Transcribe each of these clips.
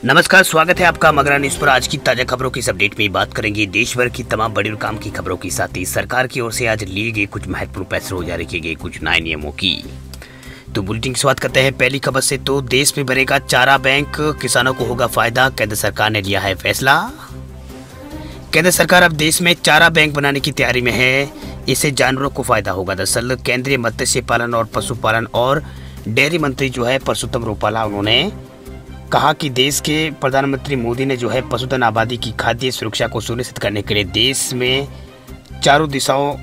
नमस्कार, स्वागत है आपका मगरा न्यूज पर। आज की ताजा खबरों की इस अपडेट में बात करेंगे देश भर की तमाम बड़ी और काम की खबरों के साथ ही सरकार की ओर से आज लिए गए कुछ महत्वपूर्ण फैसलों जारी किए गए कुछ नए नियमों की। तो बुलेटिन की शुरुआत करते हैं पहली खबर से। तो देश में बनेगा चारा बैंक, किसानों को होगा फायदा, केंद्र सरकार ने लिया है फैसला। केंद्र सरकार अब देश में चारा बैंक बनाने की तैयारी में है। इससे जानवरों को फायदा होगा। दरअसल केंद्रीय मत्स्य पालन और पशुपालन और डेयरी मंत्री जो है परसोत्तम रुपाला, उन्होंने कहा कि देश के प्रधानमंत्री मोदी ने जो है पशुधन आबादी की खाद्य सुरक्षा को सुनिश्चित करने के लिए देश में चारों दिशाओं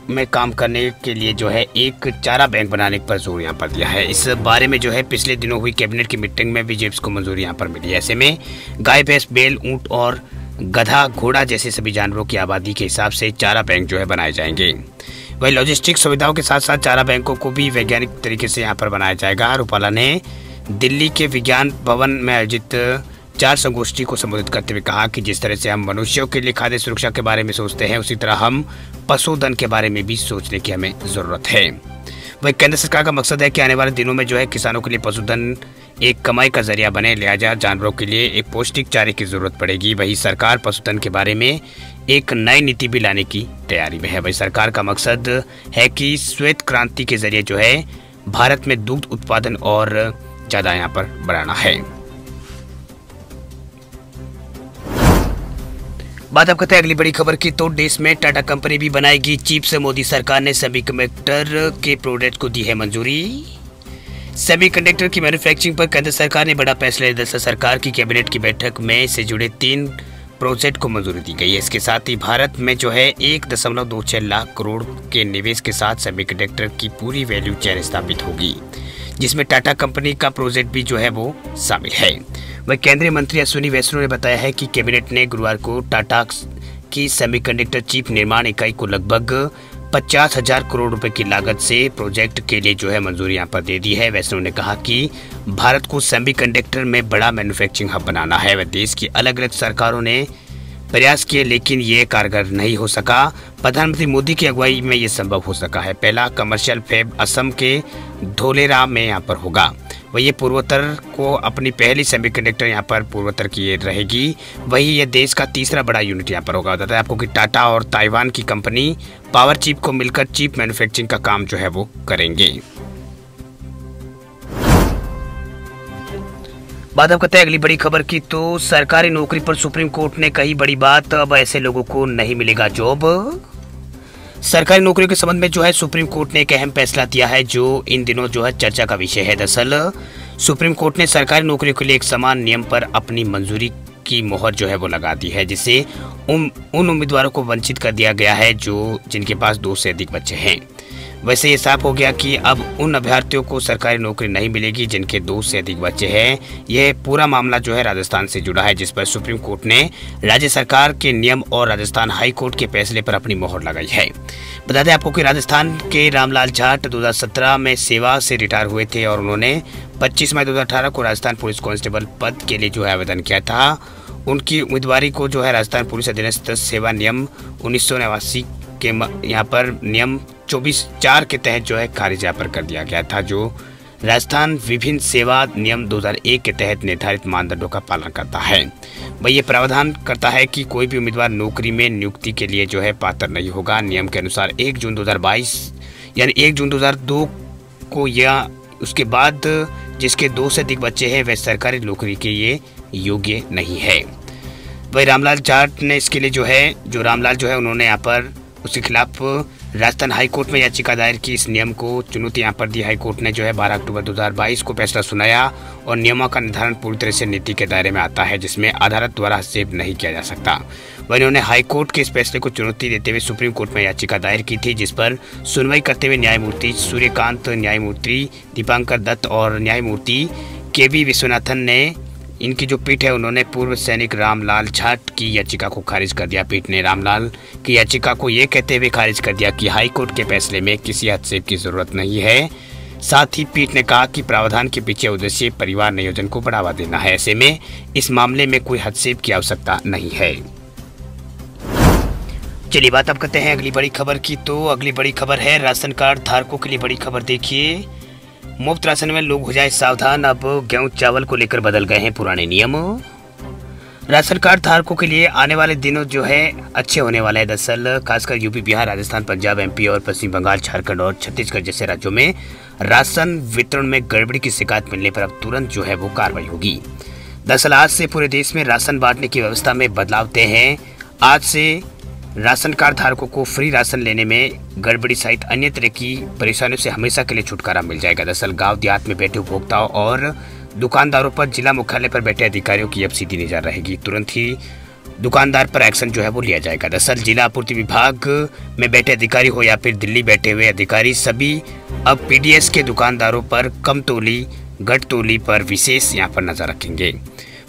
में काम करने के लिए जो है एक चारा बैंक बनाने पर जोर यहाँ पर दिया है। इस बारे में जो है पिछले दिनों हुई कैबिनेट की मीटिंग में बीजेपी को मंजूरी यहाँ पर मिली। ऐसे में गाय, भैंस, बैल, ऊंट और गधा, घोड़ा जैसे सभी जानवरों की आबादी के हिसाब से चारा बैंक जो है बनाए जाएंगे। वही लॉजिस्टिक सुविधाओं के साथ साथ चारा बैंकों को भी वैज्ञानिक तरीके से यहाँ पर बनाया जाएगा। रुपाला ने दिल्ली के विज्ञान भवन में आयोजित 4 संगोष्ठी को संबोधित करते हुए कहा कि जिस तरह से हम मनुष्यों के लिए खाद्य सुरक्षा के बारे में सोचते हैं, उसी तरह हम पशुधन के बारे में भी सोचने की हमें जरूरत है। वही केंद्र सरकार का मकसद है कि आने वाले दिनों में जो है किसानों के लिए पशुधन एक कमाई का जरिया बने। लिहाजा जानवरों के लिए एक पौष्टिक चारे की जरूरत पड़ेगी। वही सरकार पशुधन के बारे में एक नई नीति भी लाने की तैयारी में है। वही सरकार का मकसद है कि श्वेत क्रांति के जरिए जो है भारत में दुग्ध उत्पादन और ज्यादा यहाँ पर बढ़ाना है। बात अब करते हैं अगली बड़ी खबर की। तो देश में टाटा कंपनी भी बनाएगी चिप से मोदी सरकार ने सेमीकंडक्टर के प्रोजेक्ट को दी है मंजूरी। सेमीकंडक्टर की मैन्युफैक्चरिंग पर केंद्र सरकार ने बड़ा फैसला लिया। दरअसल सरकार की कैबिनेट की बैठक में से जुड़े 3 प्रोजेक्ट को मंजूरी दी गई है। इसके साथ ही भारत में जो है 1.26 लाख करोड़ के निवेश के साथ सेमीकंडक्टर की पूरी वैल्यू चेन स्थापित होगी, जिसमें टाटा कंपनी का प्रोजेक्ट भी जो है वो शामिल है। वह केंद्रीय मंत्री अश्विनी वैष्णव ने बताया है कि कैबिनेट ने गुरुवार को टाटा की सेमीकंडक्टर चिप निर्माण इकाई को लगभग 50,000 करोड़ रुपए की लागत से प्रोजेक्ट के लिए जो है मंजूरी यहाँ पर दे दी है। वैष्णव ने कहा कि भारत को सेमीकंडक्टर में बड़ा मैन्युफैक्चरिंग हब बनाना है। वह देश की अलग अलग सरकारों ने प्रयास किए, लेकिन ये कारगर नहीं हो सका। प्रधानमंत्री मोदी की अगुवाई में ये संभव हो सका है। पहला कमर्शियल फैब असम के धोलेरा में यहाँ पर होगा। वही ये पूर्वोत्तर को अपनी पहली सेमीकंडक्टर यहाँ पर पूर्वोत्तर की रहेगी। वही ये देश का तीसरा बड़ा यूनिट यहाँ पर होगा। बताया आपको कि टाटा और ताइवान की कंपनी पावर चिप को मिलकर चिप मैन्युफैक्चरिंग का काम जो है वो करेंगे। बात अब करते हैं अगली बड़ी खबर की। तो सरकारी नौकरी पर सुप्रीम कोर्ट ने कही बड़ी बात, अब ऐसे लोगों को नहीं मिलेगा जॉब। सरकारी नौकरियों के संबंध में जो है सुप्रीम कोर्ट ने एक अहम फैसला दिया है, जो इन दिनों जो है चर्चा का विषय है। दरअसल सुप्रीम कोर्ट ने सरकारी नौकरियों के लिए एक समान नियम पर अपनी मंजूरी की मोहर जो है वो लगा दी है, जिससे उन उम्मीदवारों को वंचित कर दिया गया है जो जिनके पास 2 से अधिक बच्चे हैं। वैसे ये साफ हो गया कि अब उन अभ्यर्थियों को सरकारी नौकरी नहीं मिलेगी जिनके 2 से अधिक बच्चे हैं। यह पूरा मामला जो है राजस्थान से जुड़ा है, जिस पर सुप्रीम कोर्ट ने राज्य सरकार के नियम और राजस्थान हाई कोर्ट के फैसले पर अपनी मोहर लगाई है। बता दें आपको कि राजस्थान के रामलाल जाट 2017 में सेवा से रिटायर हुए थे और उन्होंने 25 मई 2018 को राजस्थान पुलिस कांस्टेबल पद के लिए जो है आवेदन किया था। उनकी उम्मीदवारी को जो है राजस्थान पुलिस अधीनस्थ सेवा नियम 1989 के यहाँ पर नियम 24(4) के तहत जो है खारिज यहाँ पर कर दिया गया था, जो राजस्थान विभिन्न सेवा नियम 2001 के तहत निर्धारित मानदंडों का पालन करता है। वह ये प्रावधान करता है कि कोई भी उम्मीदवार नौकरी में नियुक्ति के लिए जो है पात्र नहीं होगा। नियम के अनुसार 1 जून 2022 यानी 1 जून 2002 को या उसके बाद जिसके 2 से अधिक बच्चे हैं वह सरकारी नौकरी के लिए योग्य नहीं है। वही रामलाल जाट ने इसके लिए जो रामलाल जो है उन्होंने यहाँ पर उसके खिलाफ राजस्थान हाईकोर्ट में याचिका दायर की। इस नियम को चुनौती यहाँ पर दी। हाईकोर्ट ने जो है 12 अक्टूबर 2022 को फैसला सुनाया और नियमों का निर्धारण पूरी तरह से नीति के दायरे में आता है, जिसमें अदालत द्वारा हस्तक्षेप नहीं किया जा सकता। वहीं उन्होंने हाईकोर्ट के इस फैसले को चुनौती देते हुए सुप्रीम कोर्ट में याचिका दायर की थी, जिस पर सुनवाई करते हुए न्यायमूर्ति सूर्यकांत, न्यायमूर्ति दीपांकर दत्त और न्यायमूर्ति के.वी. विश्वनाथन ने इनकी जो पीठ है उन्होंने पूर्व सैनिक रामलाल जाट की याचिका को खारिज कर दिया। पीठ ने रामलाल की याचिका को ये कहते हुए खारिज कर दिया कि हाईकोर्ट के फैसले में किसी हस्तक्षेप की जरूरत नहीं है। साथ ही पीठ ने कहा कि प्रावधान के पीछे उद्देश्य परिवार नियोजन को बढ़ावा देना है। ऐसे में इस मामले में कोई हस्तक्षेप की आवश्यकता नहीं है। चलिए बात अब करते हैं अगली बड़ी खबर की। तो अगली बड़ी खबर है राशन कार्ड धारकों के लिए बड़ी खबर। देखिए, मुफ्त राशन में लोग हो जाए सावधान, अब गेहूं चावल को लेकर बदल गए हैं पुराने नियम। राशन कार्ड धारकों के लिए आने वाले दिनों जो है अच्छे होने वाले हैं। दरअसल खासकर यूपी, बिहार, राजस्थान, पंजाब, एमपी और पश्चिम बंगाल, झारखंड और छत्तीसगढ़ जैसे राज्यों में राशन वितरण में गड़बड़ी की शिकायत मिलने पर अब तुरंत जो है वो कार्रवाई होगी। दरअसल आज से पूरे देश में राशन बांटने की व्यवस्था में बदलाव तय है। आज से राशन कार्ड धारकों को फ्री राशन लेने में गड़बड़ी सहित अन्य तरह की परेशानियों से हमेशा के लिए छुटकारा मिल जाएगा। दरअसल गाँव देहात में बैठे उपभोक्ताओं और दुकानदारों पर जिला मुख्यालय पर बैठे अधिकारियों की अब सीधी नजर रहेगी। तुरंत ही दुकानदार पर एक्शन जो है वो लिया जाएगा। दरअसल जिला आपूर्ति विभाग में बैठे अधिकारी हो या फिर दिल्ली बैठे हुए अधिकारी, सभी अब पीडीएस के दुकानदारों पर कम तोली घट तोली पर विशेष यहाँ पर नजर रखेंगे।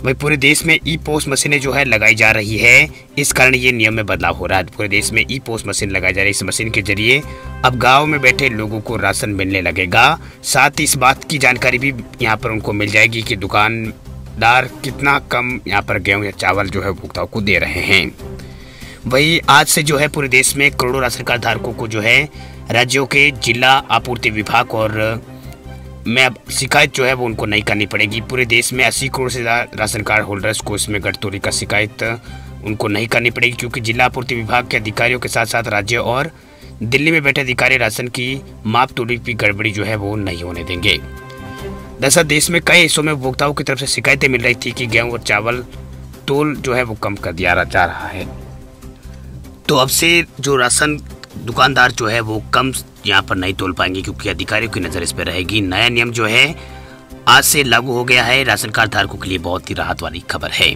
वही पूरे देश में ई पोस्ट मशीनें जो है लगाई जा रही है, इस कारण ये नियम में बदलाव हो रहा है। पूरे देश में ई पोस्ट मशीन लगाई जा रही है। इस मशीन के जरिए अब गांव में बैठे लोगों को राशन मिलने लगेगा। साथ ही इस बात की जानकारी भी यहाँ पर उनको मिल जाएगी कि दुकानदार कितना कम यहाँ पर गेहूँ या चावल जो है उपभोक्ताओं को दे रहे हैं। वही आज से जो है पूरे देश में करोड़ों राशन कार्ड धारकों को जो है राज्यों के जिला आपूर्ति विभाग और में अब शिकायत जो है वो उनको नहीं करनी पड़ेगी। पूरे देश में 80 करोड़ से ज़्यादा राशन कार्ड होल्डर्स को इसमें गड़तोड़ी का शिकायत उनको नहीं करनी पड़ेगी, क्योंकि जिला आपूर्ति विभाग के अधिकारियों के साथ साथ राज्य और दिल्ली में बैठे अधिकारी राशन की माप तोड़ी की गड़बड़ी जो है वो नहीं होने देंगे। दरअसल देश में कई हिस्सों में उपभोक्ताओं की तरफ से शिकायतें मिल रही थी कि गेहूँ और चावल तोल जो है वो कम कर दिया जा रहा है। तो अब से जो राशन दुकानदार जो है वो कम यहाँ पर नहीं तोल पाएंगे, क्योंकि अधिकारियों की नज़र इस पर रहेगी। नया नियम जो है आज से लागू हो गया है। राशन कार्ड धारकों के लिए बहुत ही राहत वाली खबर है।